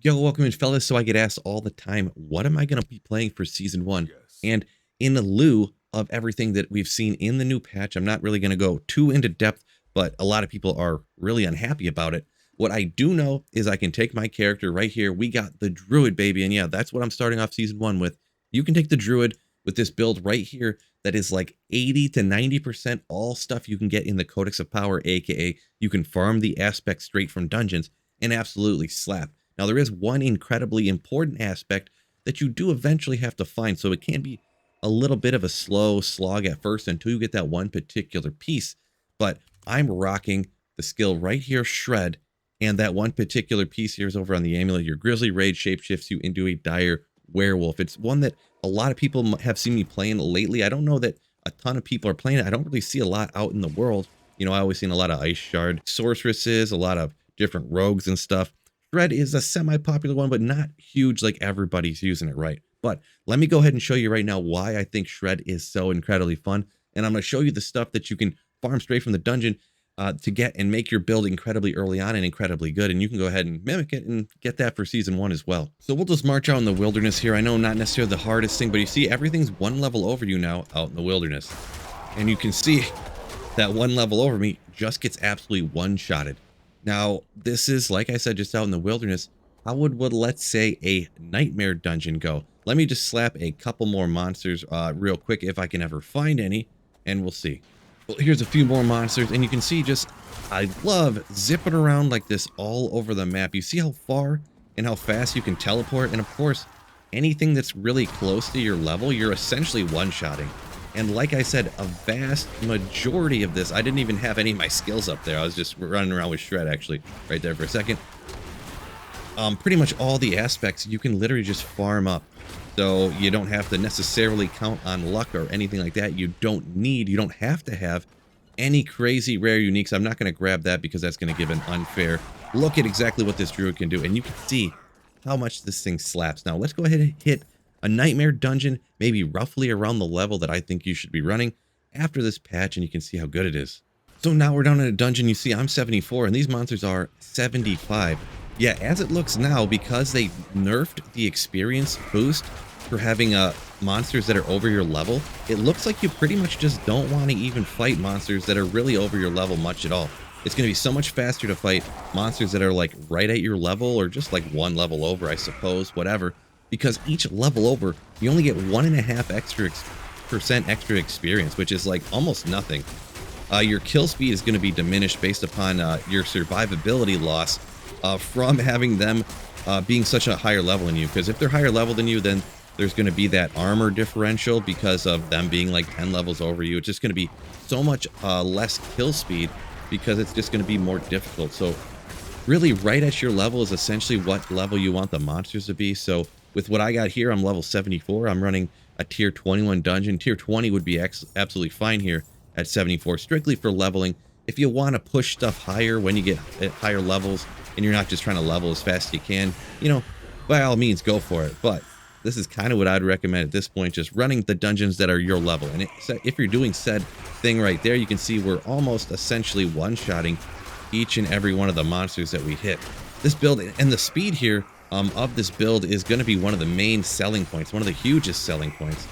Yo, welcome in, fellas. So I get asked all the time, what am I going to be playing for season one? Yes. And in lieu of everything that we've seen in the new patch, I'm not really going to go too into depth, but a lot of people are really unhappy about it. What I do know is I can take my character right here. We got the Druid, baby. And yeah, that's what I'm starting off season one with. You can take the Druid with this build right here that is like 80 to 90% all stuff you can get in the Codex of Power, aka you can farm the aspect straight from dungeons and absolutely slap. Now, there is one incredibly important aspect that you do eventually have to find, so it can be a little bit of a slow slog at first until you get that one particular piece. But I'm rocking the skill right here, Shred, and that one particular piece here is over on the amulet. Your Grizzly Rage shapeshifts you into a dire werewolf. It's one that a lot of people have seen me playing lately. I don't know that a ton of people are playing it. I don't really see a lot out in the world. You know, I always seen a lot of Ice Shard sorceresses, a lot of different rogues and stuff. Shred is a semi-popular one, but not huge like everybody's using it, right? But let me go ahead and show you right now why I think Shred is so incredibly fun. And I'm going to show you the stuff that you can farm straight from the dungeon to get and make your build incredibly early on and incredibly good. And you can go ahead and mimic it and get that for season one as well. So we'll just march out in the wilderness here. I know not necessarily the hardest thing, but you see everything's one level over you now out in the wilderness. And you can see that one level over me just gets absolutely one-shotted. Now, this is, like I said, just out in the wilderness. How would let's say, a nightmare dungeon go? Let me just slap a couple more monsters real quick if I can ever find any, and we'll see. Well, here's a few more monsters, and you can see just, I love zipping around like this all over the map. You see how far and how fast you can teleport, and of course, anything that's really close to your level, you're essentially one-shotting. And like I said, a vast majority of this, I didn't even have any of my skills up there. I was just running around with Shred, actually, right there for a second. Pretty much all the aspects you can literally just farm up. So you don't have to necessarily count on luck or anything like that. You don't have to have any crazy rare uniques. I'm not going to grab that because that's going to give an unfair look at exactly what this Druid can do. And you can see how much this thing slaps. Now, let's go ahead and hit a nightmare dungeon, maybe roughly around the level that I think you should be running after this patch, and you can see how good it is. So now we're down in a dungeon. You see I'm 74 and these monsters are 75. Yeah, as it looks now, because they nerfed the experience boost for having monsters that are over your level, it looks like you pretty much just don't want to even fight monsters that are really over your level much at all. It's going to be so much faster to fight monsters that are like right at your level or just like one level over, I suppose, whatever. Because each level over, you only get 1.5% extra experience, which is like almost nothing. Your kill speed is going to be diminished based upon your survivability loss from having them being such a higher level than you. Because if they're higher level than you, then there's going to be that armor differential because of them being like 10 levels over you. It's just going to be so much less kill speed because it's just going to be more difficult. So really right at your level is essentially what level you want the monsters to be. So with what I got here, I'm level 74. I'm running a tier 21 dungeon. Tier 20 would be absolutely fine here at 74, strictly for leveling. If you want to push stuff higher when you get at higher levels and you're not just trying to level as fast as you can, you know, by all means, go for it. But this is kind of what I'd recommend at this point, just running the dungeons that are your level. And if you're doing said thing right there, you can see we're almost essentially one-shotting each and every one of the monsters that we hit. This build and the speed here of this build is going to be one of the main selling points, one of the hugest selling points.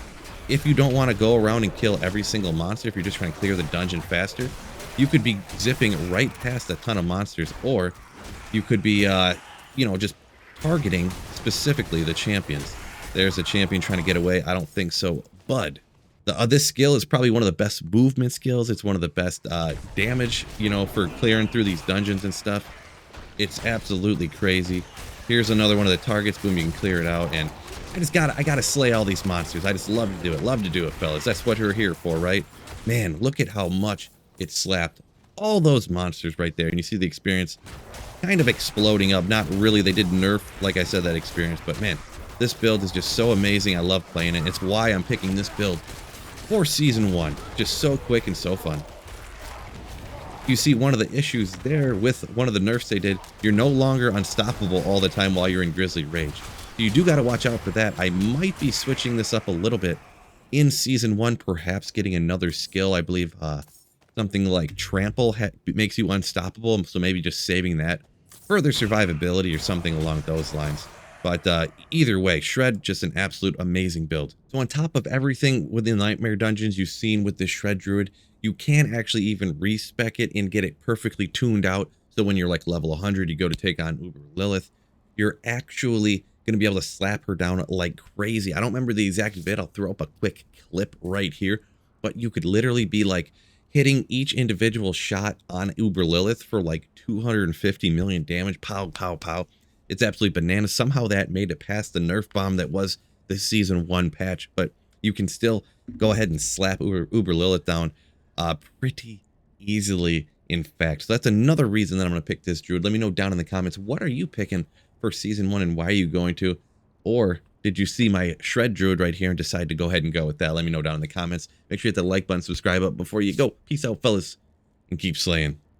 If you don't want to go around and kill every single monster, if you're just trying to clear the dungeon faster, you could be zipping right past a ton of monsters, or you could be, you know, just targeting specifically the champions. There's a champion trying to get away. I don't think so, bud. This skill is probably one of the best movement skills. It's one of the best damage, you know, for clearing through these dungeons and stuff. It's absolutely crazy. Here's another one of the targets. Boom, you can clear it out. And I gotta slay all these monsters. I just love to do it. Love to do it, fellas. That's what we're here for, right? Man, look at how much it slapped all those monsters right there. And you see the experience kind of exploding up. Not really. They did nerf, like I said, that experience. But man, this build is just so amazing. I love playing it. It's why I'm picking this build for season one. Just so quick and so fun. You see one of the issues there with one of the nerfs they did, you're no longer unstoppable all the time while you're in Grizzly Rage. So you do got to watch out for that. I might be switching this up a little bit in season one, perhaps getting another skill. I believe something like Trample makes you unstoppable, so maybe just saving that further survivability or something along those lines. But either way, Shred, just an absolute amazing build. So on top of everything within Nightmare Dungeons you've seen with this Shred Druid, you can actually even respec it and get it perfectly tuned out. So when you're like level 100, you go to take on Uber Lilith, you're actually going to be able to slap her down like crazy. I don't remember the exact bit. I'll throw up a quick clip right here. But you could literally be like hitting each individual shot on Uber Lilith for like 250 million damage. Pow, pow, pow. It's absolutely bananas. Somehow that made it past the nerf bomb that was the season 1 patch. But you can still go ahead and slap Uber Lilith down pretty easily, in fact. So that's another reason that I'm going to pick this Druid. Let me know down in the comments, what are you picking for season 1 and why are you going to? Or did you see my Shred Druid right here and decide to go ahead and go with that? Let me know down in the comments. Make sure you hit the like button, subscribe up before you go. Peace out, fellas, and keep slaying.